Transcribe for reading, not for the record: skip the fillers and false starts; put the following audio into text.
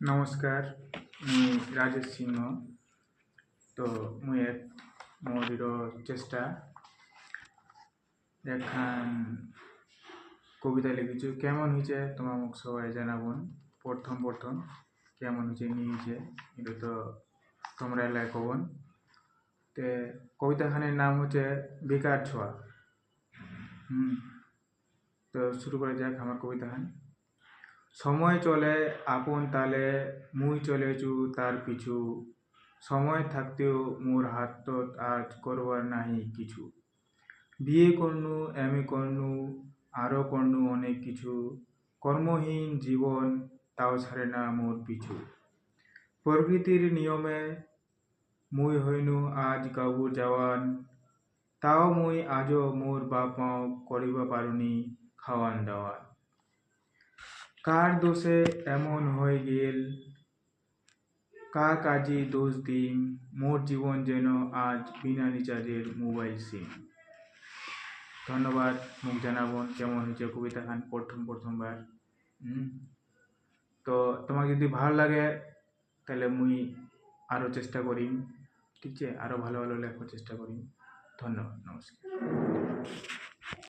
নমস্কার, মুই রাজেশ সিংহ। তো মুই মোর চেষ্টা একখান কবিতা লিখিছু। কেমন হয়েছে তোমার মুখ সবাই জানাবন। প্রথম কেমন হয়েছে নিয়েছে এটা তো তোমরা এলাকায় কবন। তে কবিতাখানের নাম হচ্ছে বেকার ছোঁয়া। তো শুরু করা যাক আমার কবিতাখান। সময় চলে আপন তালে, মুই চলেছু তার পিছু। সময় থাকতেও মোর হাতত আজ করবার নাহি কিছু। বিয়ে করনু, এমএ করনু, আরো করনু অনেক কিছু। কর্মহীন জীবন তাও ছাড়ে না মোর পিছু। প্রকৃতির নিয়মে মুই হইনু আজ গাবুর জওয়ান। তাও মুই আজও মোর বাপ মাও করিবা পারুনি খাওয়ান দাওয়ান। কার দোষে এমন হয়ে গেল, কাক আজি দোষ দিম। মোর জীবন যেন আজ বিনা রিচার্জের মোবাইল সিম। ধন্যবাদ। মুখ জানাবন কেমন হয়েছে কবিতাখান প্রথমবার। তো তোমাকে যদি ভালো লাগে তাহলে মুই আরো চেষ্টা করিম। ঠিক আছে, আরো ভালো লেখার চেষ্টা করিম। ধন্যবাদ, নমস্কার।